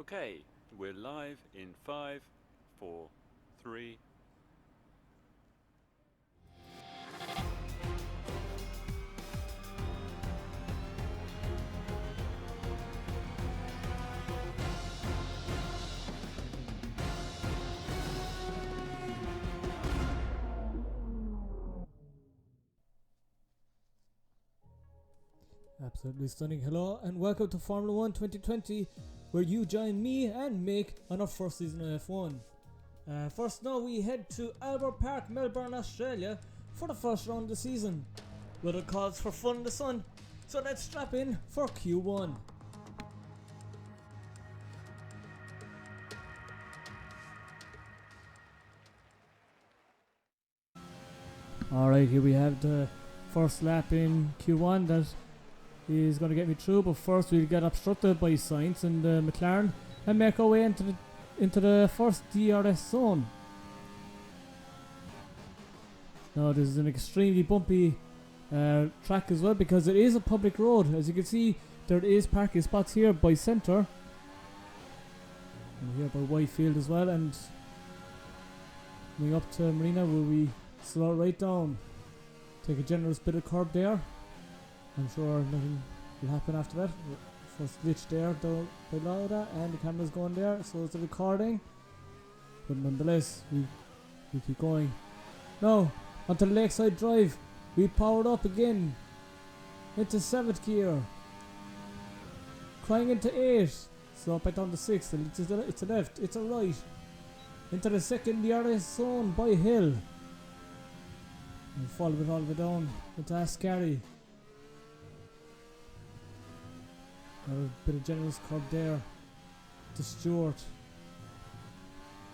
Okay, we're live in 5, 4, 3. Absolutely stunning. Hello and welcome to Formula 1 2020, where you join me and Mick on our first season of F1. First now we head to Albert Park, Melbourne, Australia for the first round of the season. Weather calls for fun in the sun, so let's strap in for Q1. Alright, here we have the first lap in Q1 that is going to get me through, but first we'll get obstructed by Sainz and McLaren and make our way into the first DRS zone. Now this is an extremely bumpy track as well, because it is a public road. As you can see, there is parking spots here by centre and here by Whitefield as well, and going up to Marina where we slow right down, take a generous bit of curb there. I'm sure nothing will happen after that. First glitch there down by Lauda, and the camera's going there, so it's the recording. But nonetheless, we keep going. Now, onto the Lakeside Drive. We powered up again into 7th gear. Crying into 8. So back down to 6th. It's a left, it's a right. Into the second DRS zone by Hill. And follow it all the way down into Ascari. Another bit of generous curb there to Stewart,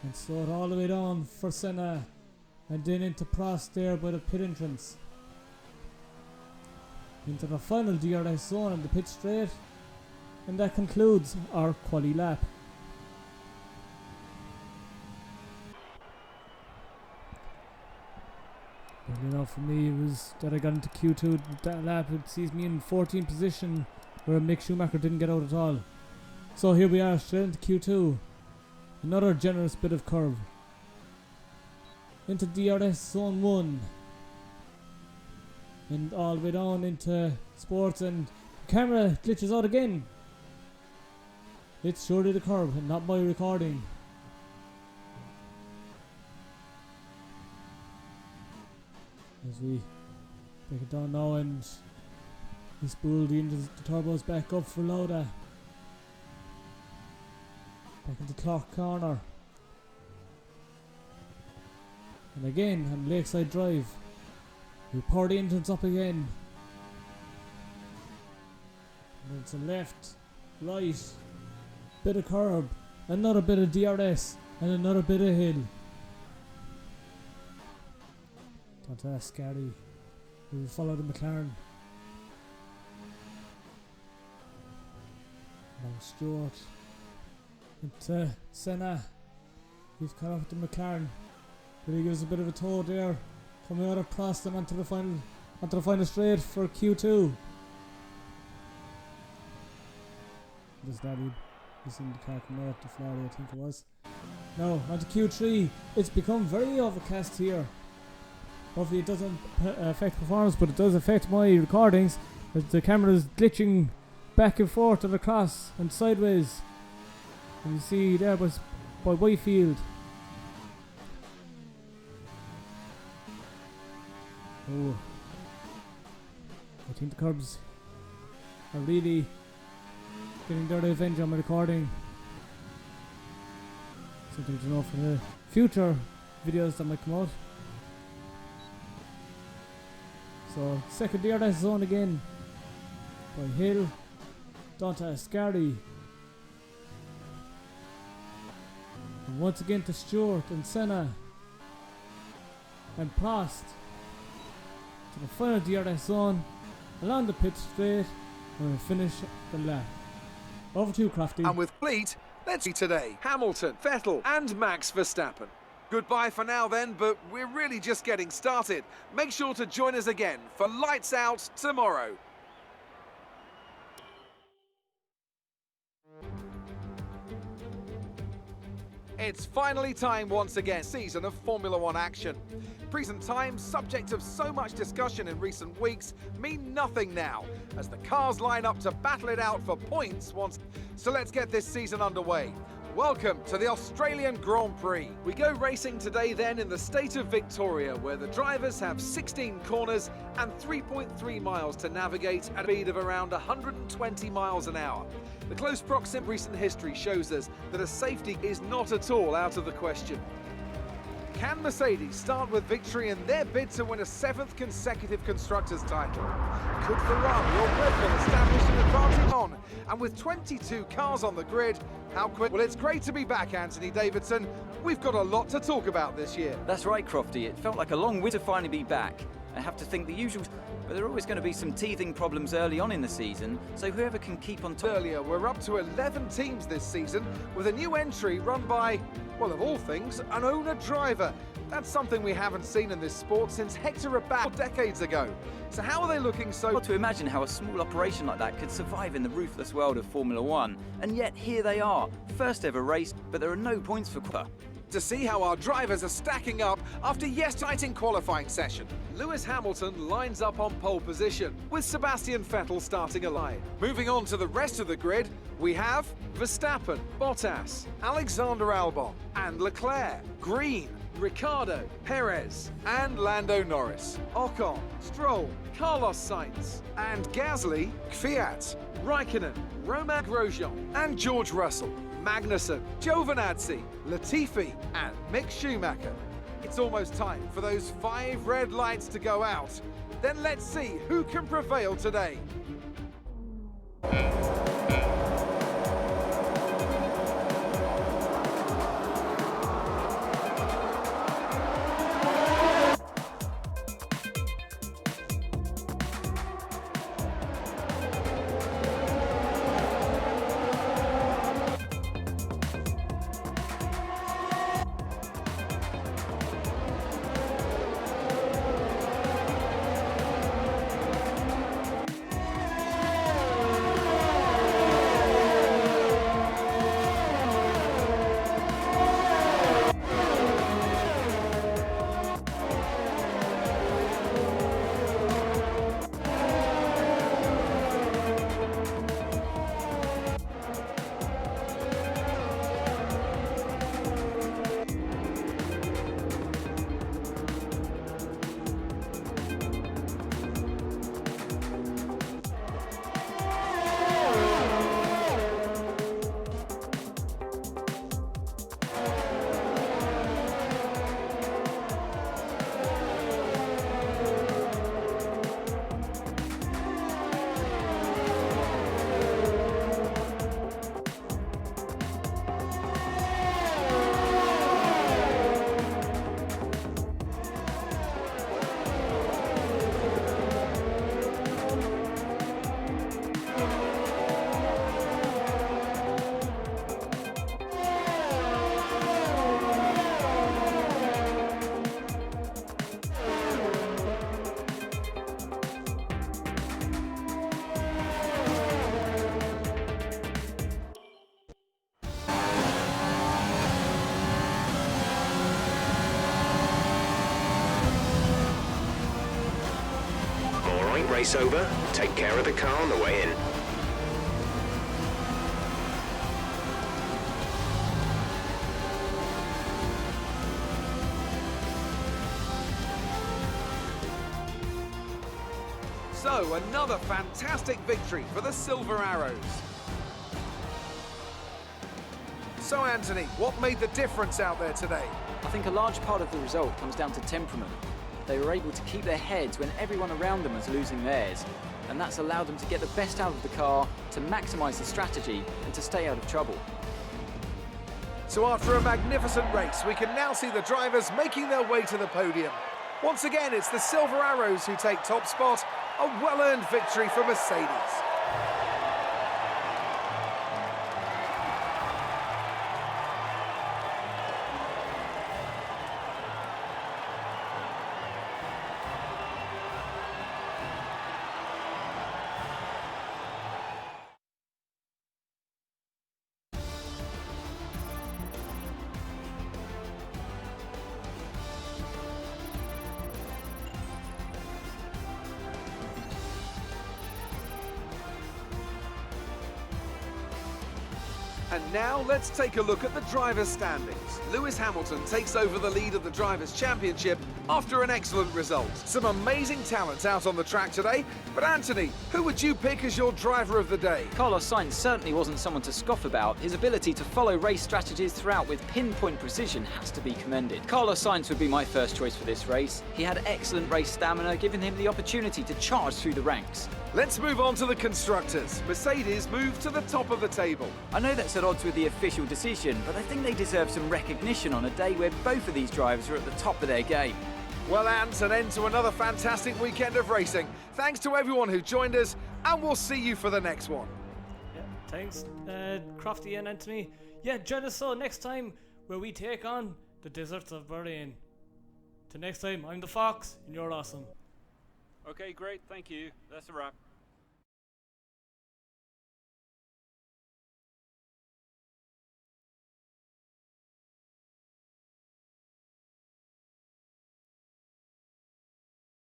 and slow it all the way down for Senna, and then into Prost there by the pit entrance, into the final DRS zone and the pit straight, and that concludes our quali lap. And you know, for me it was that I got into Q2. That lap, it sees me in 14th position, where Mick Schumacher didn't get out at all. So here we are, straight into Q2. Another generous bit of curve. Into DRS Zone 1. And all the way down into Sports, and the camera glitches out again. It's surely the curve and not my recording. As we break it down now, and we spool the engines, the turbos back up for Lauda. Back into Clock Corner. And again on Lakeside Drive, we power the engines up again. And it's a left, right, bit of curb, another bit of DRS, and another bit of hill. Down to Ascari. We will follow the McLaren. Now Stewart into Senna. He's caught up with the McLaren, but he gives a bit of a toe there, coming out of Prost and onto the final straight for Q2. This daddy is in the car coming out to Florida, I think it was. Now onto Q3. It's become very overcast here. Hopefully it doesn't affect performance, but it does affect my recordings, as the camera is glitching back and forth and across and sideways. And you see there by Whitefield. Oh, I think the curbs are really getting their revenge on my recording. Something to know for the future videos that might come out. So second DRS zone again by Hill, down to Ascari, and once again to Stewart and Senna and Prost, to the final DRS zone along the pit straight, and we finish the lap. Over to you, Crafty. And with fleet, let's see today: Hamilton, Vettel and Max Verstappen. Goodbye for now then, but we're really just getting started. Make sure to join us again for Lights Out tomorrow. It's finally time once again, season of Formula One action. Present times, subject of so much discussion in recent weeks, mean nothing now, as the cars line up to battle it out for points once. So let's get this season underway. Welcome to the Australian Grand Prix. We go racing today then in the state of Victoria, where the drivers have 16 corners and 3.3 miles to navigate at a speed of around 120 miles an hour. The close proximity recent history shows us that a safety is not at all out of the question. Can Mercedes start with victory in their bid to win a 7th consecutive Constructors' title? Could Ferrari or Red Bull establish an advantage on? And with 22 cars on the grid, how quick? Well, it's great to be back, Anthony Davidson. We've got a lot to talk about this year. That's right, Crofty. It felt like a long way to finally be back. I have to think the usual, but there are always going to be some teething problems early on in the season, so whoever can keep on top. Earlier, we're up to 11 teams this season, with a new entry run by, well, of all things, an owner-driver. That's something we haven't seen in this sport since Hector Rabat decades ago. So how are they looking so... Hard to imagine how a small operation like that could survive in the ruthless world of Formula One, and yet here they are, first ever race, but there are no points for Quipper. To see how our drivers are stacking up after yesterday's exciting qualifying session. Lewis Hamilton lines up on pole position, with Sebastian Vettel starting a line. Moving on to the rest of the grid, we have Verstappen, Bottas, Alexander Albon, and Leclerc, Green, Ricciardo, Perez, and Lando Norris, Ocon, Stroll, Carlos Sainz, and Gasly, Kvyat, Raikkonen, Romain Grosjean, and George Russell, Magnussen, Giovinazzi, Latifi, and Mick Schumacher. It's almost time for those 5 red lights to go out. Then let's see who can prevail today. Race over, take care of the car on the way in. So, another fantastic victory for the Silver Arrows. So, Anthony, what made the difference out there today? I think a large part of the result comes down to temperament. They were able to keep their heads when everyone around them was losing theirs, and that's allowed them to get the best out of the car, to maximise the strategy, and to stay out of trouble. So after a magnificent race, we can now see the drivers making their way to the podium. Once again, it's the Silver Arrows who take top spot, a well-earned victory for Mercedes. And now let's take a look at the drivers' standings. Lewis Hamilton takes over the lead of the Drivers' Championship after an excellent result. Some amazing talents out on the track today, but Anthony, who would you pick as your driver of the day? Carlos Sainz certainly wasn't someone to scoff about. His ability to follow race strategies throughout with pinpoint precision has to be commended. Carlos Sainz would be my first choice for this race. He had excellent race stamina, giving him the opportunity to charge through the ranks. Let's move on to the constructors. Mercedes moved to the top of the table. I know that's at odds with the official decision, but I think they deserve some recognition on a day where both of these drivers are at the top of their game. Well, Ant, an end to another fantastic weekend of racing. Thanks to everyone who joined us, and we'll see you for the next one. Yeah, thanks, Crofty and Anthony. Yeah, join us so next time where we take on the deserts of Bahrain. Till next time, I'm the Fox, and you're awesome. Okay, great. Thank you. That's a wrap.